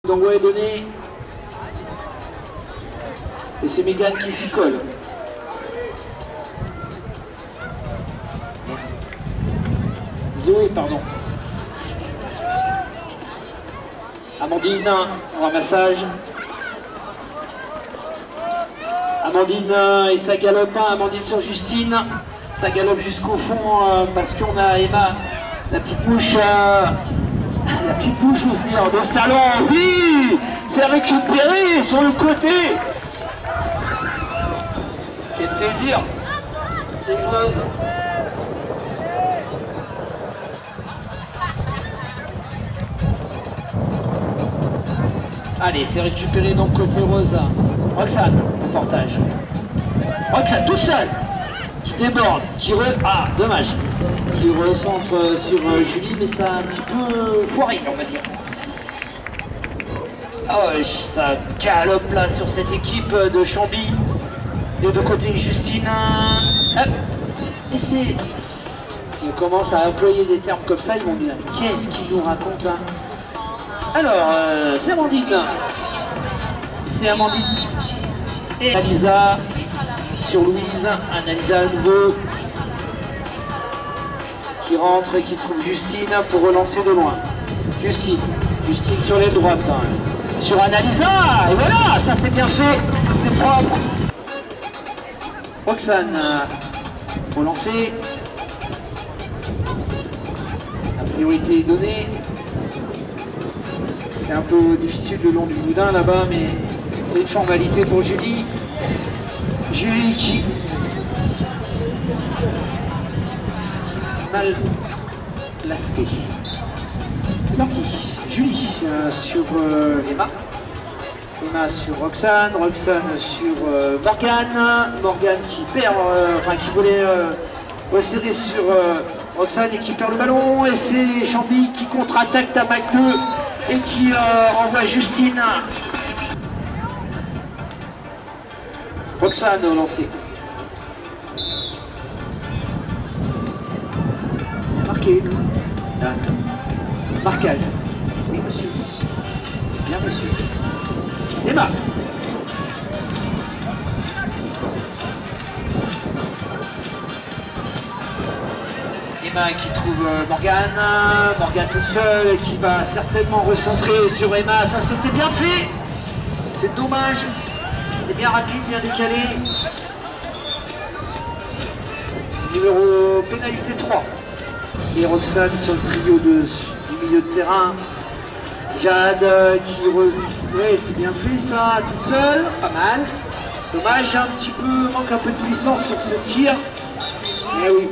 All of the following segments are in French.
L'envoi est donné. Et c'est Mégane qui s'y colle. Zoé, pardon. Amandine, ramassage. Amandine et ça galope, hein. Amandine sur Justine. Ça galope jusqu'au fond parce qu'on a Emma, la petite mouche aussi, dans le salon. Oui, c'est récupéré sur le côté. Quel plaisir, ces joueuses. Allez, c'est récupéré donc côté rose. Roxane, au portage. Roxane toute seule, qui déborde, ah, dommage, qui recentre sur Julie, mais ça a un petit peu foiré, on va dire. Ah ouais, ça galope là sur cette équipe de Chambly. Des deux côtés, Justine. Hop. Et c'est... Si on commence à employer des termes comme ça, ils vont dire qu'est-ce qu'il nous raconte là? Alors, c'est Amandine. C'est Amandine. Et Analisa sur Louise. Analisa à nouveau. Qui rentre et qui trouve Justine pour relancer de loin. Justine sur les droites. Hein. Sur Analisa. Et voilà, ça c'est bien fait. C'est propre. Roxane, relancer. La priorité est donnée. C'est un peu difficile le long du boudin là-bas, mais c'est une formalité pour Julie. Julie qui mal placée. C'est parti. Julie sur Emma. Emma sur Roxane. Roxane sur Morgane. Morgane qui perd, qui voulait resserrer sur Roxane et qui perd le ballon. Et c'est Chambly qui contre-attaque Tamac 2. Et qui envoie Justine. Roxane au lancer. Marqué. Marquage. Oui, monsieur. Bien, monsieur. Emma. Emma qui trouve Morgane. Morgane toute seule qui va certainement recentrer sur Emma. Ça c'était bien fait. C'est dommage. C'était bien rapide, bien décalé. Numéro pénalité 3. Et Roxane sur le trio du milieu de terrain. Jade qui... Oui, c'est bien fait ça, toute seule. Pas mal. Dommage, un petit peu, manque un peu de puissance sur ce tir. Mais oui.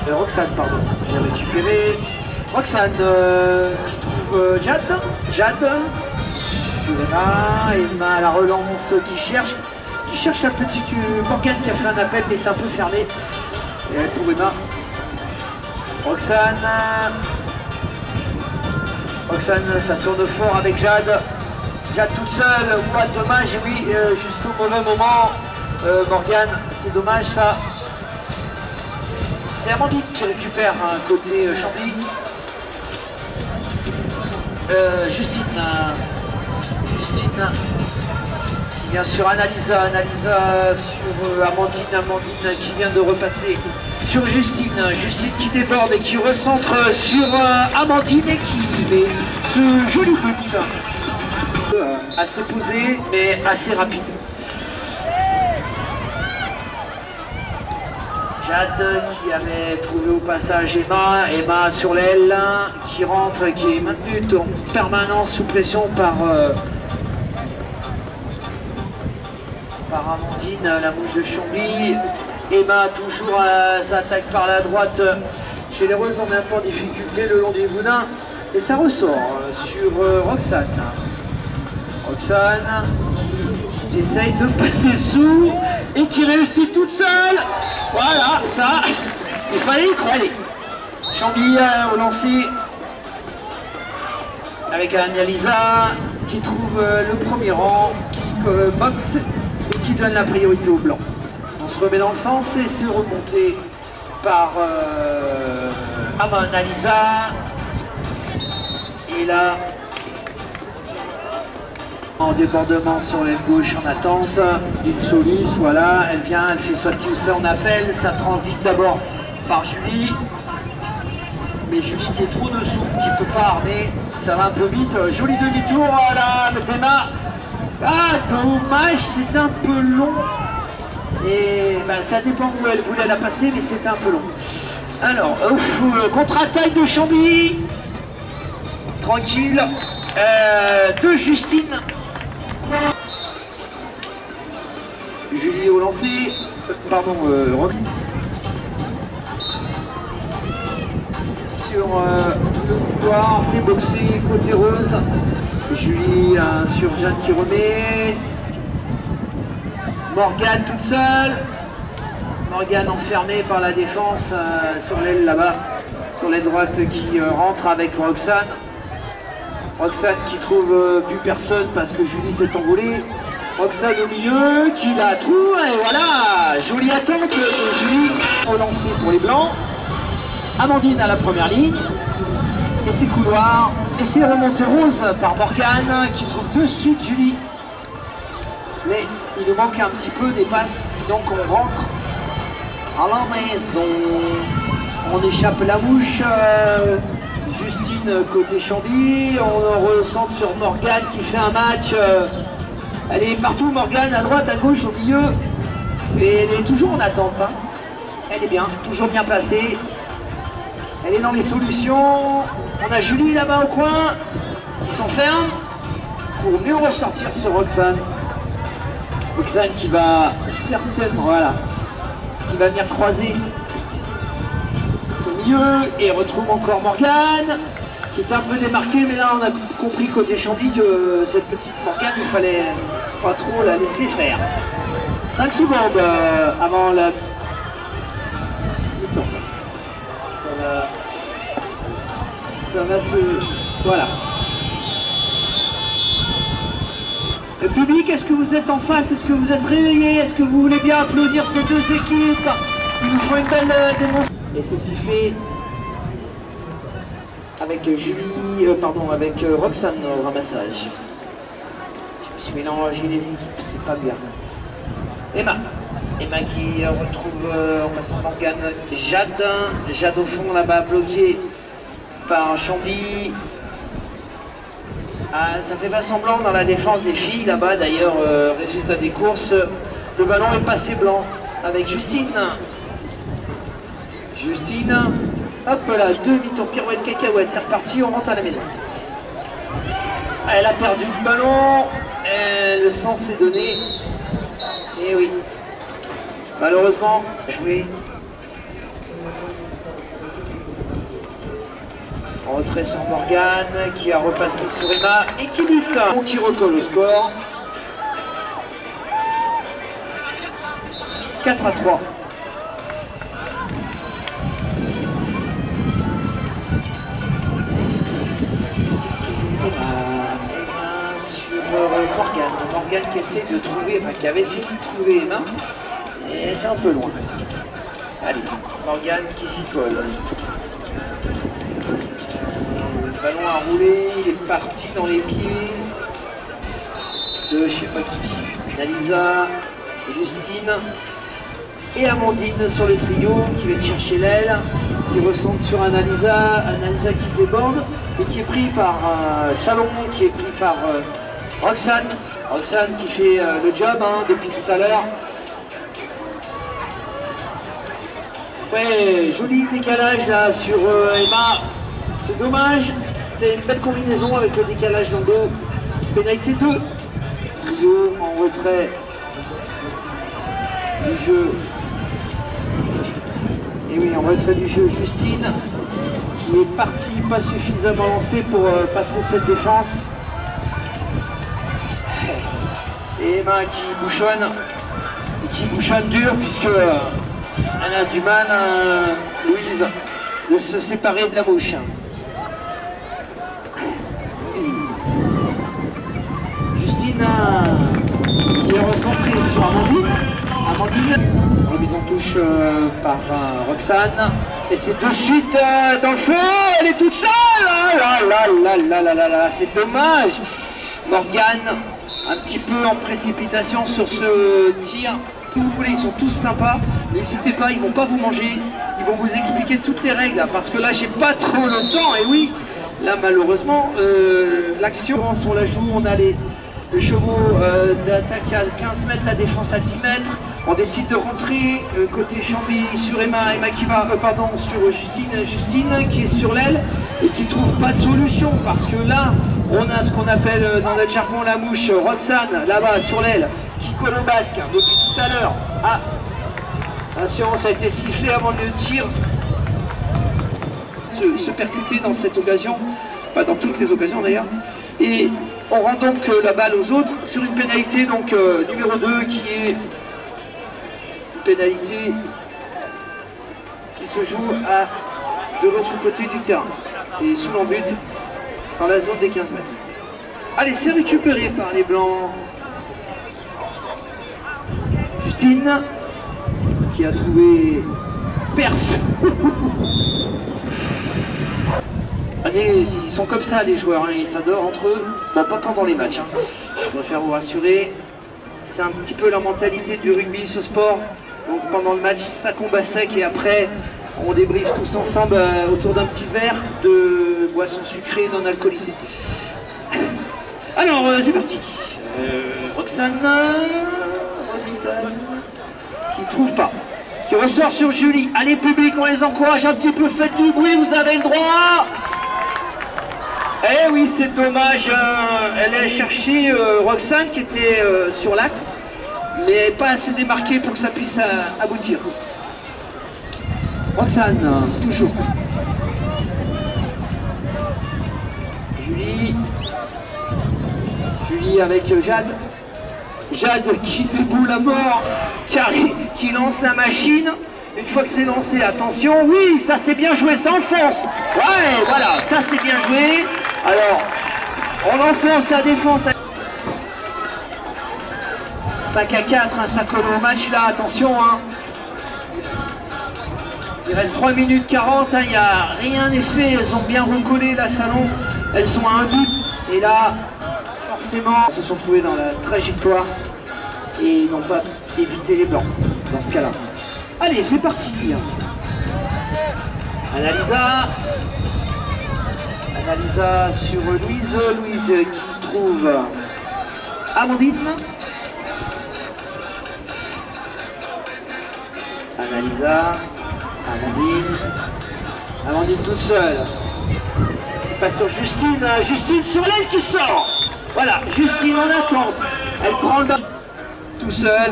C'est Roxane, pardon. J'ai récupéré Roxane qui trouve Jade. Emma à la relance qui cherche la petite Morgane qui a fait un appel, mais c'est un peu fermé. Et pour Emma. Roxane, ça tourne fort avec Jade. Jade toute seule, ouais, dommage, et oui, juste au mauvais moment. Morgane, c'est dommage ça. C'est Amandine qui récupère côté Chambly. Justine qui vient sur Analisa sur Amandine qui vient de repasser sur Justine qui déborde et qui recentre sur Amandine et qui met ce joli but assez posé mais assez rapide. Jade qui avait trouvé au passage Emma sur l'aile, qui rentre, qui est maintenue en permanence sous pression par Amandine, la mouche de Chambly. Emma toujours s'attaque par la droite. Chez les Roses, on est un peu en difficulté le long du boudin. Et ça ressort sur Roxane. Roxane qui essaye de passer sous et qui réussit toute seule. Voilà, ça, il fallait y croire. Chambly au lancer avec Analisa qui trouve le premier rang, qui boxe et qui donne la priorité au blanc. On se remet dans le sens et c'est remonté par Amanalisa. Et là, en débordement sur l'aile gauche en attente d'une Solus, voilà, elle vient, elle fait sortir où ça on appelle, ça transite d'abord par Julie, mais Julie qui est trop dessous, qui ne peut pas armer, ça va un peu vite, joli demi-tour, voilà, le démarre, ah dommage, c'est un peu long, et ben, ça dépend où elle voulait la passer, mais c'est un peu long. Alors, contre-attaque de Chambly, tranquille, de Justine. Julie au lancer, pardon, Rock. Sur le couloir, c'est boxé côté rose. Julie sur Jeanne qui remet. Morgane toute seule. Morgane enfermée par la défense sur l'aile là-bas, sur l'aile droite qui rentre avec Roxane. Roxane qui trouve plus personne parce que Julie s'est envolée. Roxane au milieu, qui la trouve, et voilà, jolie attente de Julie au lancer pour les blancs. Amandine à la première ligne, et ses couloirs, et c'est remontée rose par Morgane qui trouve de suite Julie. Mais il nous manque un petit peu des passes, donc on rentre à la maison. On échappe la mouche. Justine côté Chambly, on ressent sur Morgane qui fait un match. Elle est partout, Morgane, à droite, à gauche, au milieu. Et elle est toujours en attente. Hein. Elle est bien, toujours bien placée. Elle est dans les solutions. On a Julie là-bas au coin, qui s'enferme pour mieux ressortir sur Roxane. Roxane qui va certainement, voilà, qui va venir croiser au milieu et retrouve encore Morgane. Qui est un peu démarqué, mais là on a compris côté Chambly que cette petite Morgane, il fallait pas trop la laisser faire. 5 secondes avant la... Ça va se... Voilà. Le public, est-ce que vous êtes en face? Est-ce que vous êtes réveillés? Est-ce que vous voulez bien applaudir ces deux équipes? Il nous faut une belle démonstration. Et c'est sifflé avec Julie, avec Roxane au ramassage. Je me suis mélangé les équipes, c'est pas bien. Emma qui retrouve en passant Morgane, Jade au fond là-bas bloqué par Chambly. Ah, ça fait pas semblant dans la défense des filles là-bas, d'ailleurs, résultat des courses, le ballon est passé blanc avec Justine. Hop là, demi-tour pirouette cacahuète, c'est reparti, on rentre à la maison. Elle a perdu le ballon, le sens est donné. Et oui, malheureusement, joué. En retrait sur Morgane, qui a repassé sur Emma et qui bute, qui recolle au score. 4-3. Morgane qui essaie de trouver, enfin qui avait essayé de trouver Emma, et est un peu loin. Allez, Morgane qui s'y colle. Le ballon a roulé, il est parti dans les pieds de je sais pas qui. Nalisa, Justine et Amandine sur le trio qui vient chercher l'aile, qui recentre sur Analisa qui déborde et qui est pris par Salomon, qui est pris par Roxane qui fait le job depuis tout à l'heure. Ouais, joli décalage là sur Emma. C'est dommage, c'était une belle combinaison avec le décalage dans le dos. Pénalité 2. Trio en retrait du jeu. Et oui, en retrait du jeu, Justine qui est partie pas suffisamment lancée pour passer cette défense. Et Emma qui bouchonne dur puisque elle a du mal, Louise, de se séparer de la mouche. Justine qui est recentrée sur Amandine. Amandine. Remise en touche par Roxane. Et c'est de suite dans le feu. Elle est toute seule. C'est dommage. Morgane, un petit peu en précipitation sur ce tir. Si vous voulez, ils sont tous sympas. N'hésitez pas, ils vont pas vous manger. Ils vont vous expliquer toutes les règles. Parce que là, j'ai pas trop le temps. Et oui, là, malheureusement, l'action, on la joue. On a les chevaux d'attaque à 15 mètres, la défense à 10 mètres. On décide de rentrer côté Chambly sur Emma qui va, sur Justine qui est sur l'aile et qui trouve pas de solution parce que là, on a ce qu'on appelle dans notre jargon la mouche, Roxane, là-bas sur l'aile, qui colle au basque depuis tout à l'heure. Ah, attention, ça a été sifflé avant le tir. Se percuter dans cette occasion, pas dans toutes les occasions d'ailleurs. Et on rend donc la balle aux autres sur une pénalité donc numéro 2 qui est une pénalité qui se joue de l'autre côté du terrain et sous l'embut dans la zone des 15 mètres. Allez, c'est récupéré par les blancs. Justine qui a trouvé Perse. Allez, ils sont comme ça les joueurs, hein, ils s'adorent entre eux. Bon, pas pendant les matchs, hein. Je préfère vous rassurer. C'est un petit peu la mentalité du rugby, ce sport. Donc pendant le match, ça combat sec et après, on débriefe tous ensemble autour d'un petit verre de boisson sucrée non alcoolisée. Alors, c'est parti. Roxane qui trouve pas. Qui ressort sur Julie. Allez, public, on les encourage un petit peu, faites du bruit, vous avez le droit. Eh oui, c'est dommage, elle a cherché Roxane qui était sur l'axe, mais pas assez démarquée pour que ça puisse aboutir. Roxane, toujours. Julie avec Jade. Jade qui déboule à mort, qui lance la machine. Une fois que c'est lancé, attention, oui, ça c'est bien joué, ça enfonce. Ouais, voilà, ça c'est bien joué. Alors, on enfonce la défense. 5 à 4, hein, ça colle au match là, attention. Hein. Il reste 3 minutes 40, il n'y a rien n'est fait, elles ont bien recollé la Salon. Elles sont à un but. Et là, forcément, elles se sont trouvées dans la trajectoire et n'ont pas évité les blancs dans ce cas-là. Allez, c'est parti. Analisa sur Louise. Louise qui trouve Amandine. Amandine toute seule. Qui passe sur Justine. Justine sur l'aile qui sort. Voilà, Justine en attente. Elle prend le ballon tout seul.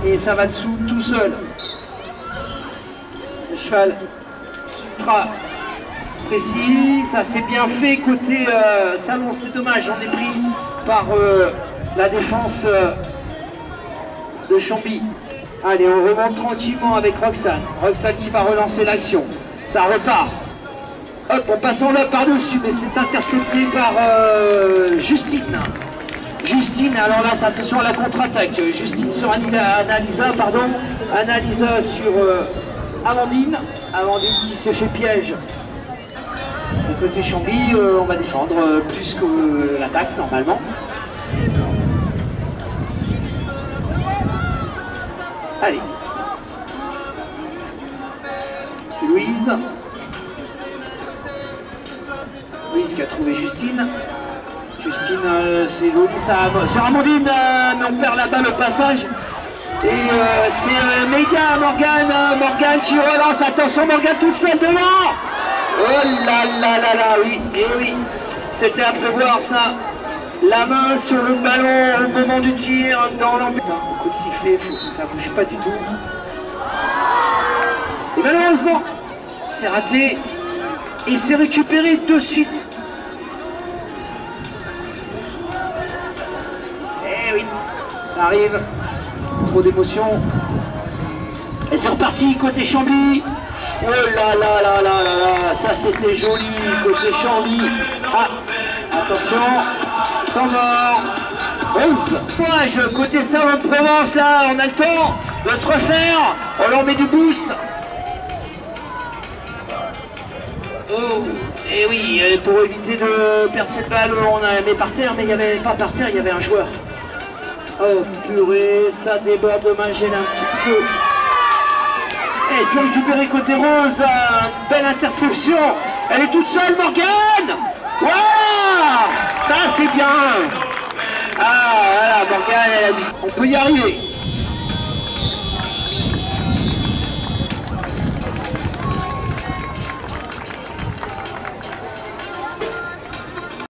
Et ça va dessous tout seul. Le cheval ultra précis, ça c'est bien fait côté Salon, c'est dommage, on est pris par la défense de Chambly. Allez, on remonte tranquillement avec Roxane. Roxane qui va relancer l'action. Ça repart. Hop, on passe en lobe par-dessus, mais c'est intercepté par Justine. Justine, alors là, attention à la contre-attaque. Justine sur Analisa, pardon. Analisa sur Amandine. Amandine qui s'est fait piège. Du côté Chambly, on va défendre plus que l'attaque normalement. Allez. C'est Louise. Louise qui a trouvé Justine. Justine, c'est joli ça. Sur Amandine, mais on perd la balle au passage. Et c'est méga Morgane qui relance. Attention, Morgane toute seule devant. Oh là là là là, oui, et oui. C'était à prévoir ça. La main sur le ballon au moment du tir dans l'embut. Un coup de sifflet, faut que ça bouge pas du tout. Et malheureusement, c'est raté. Et c'est récupéré de suite. Eh oui, ça arrive. Trop d'émotion. Et c'est reparti côté Chambly. Oh là là là là là là, ça c'était joli côté Chambly. Ah, attention, sans mort. Rose. Côté Salon-de-Provence, là, on a le temps de se refaire. On leur met du boost. Oh, et oui, pour éviter de perdre cette balle, on a mis par terre, mais il n'y avait pas par terre, il y avait un joueur. Oh purée, ça déborde de main, gêne un petit peu. Et c'est récupéré côté Rose, belle interception. Elle est toute seule, Morgane. Waouh, ça c'est bien. Ah voilà, Morgane, on peut y arriver.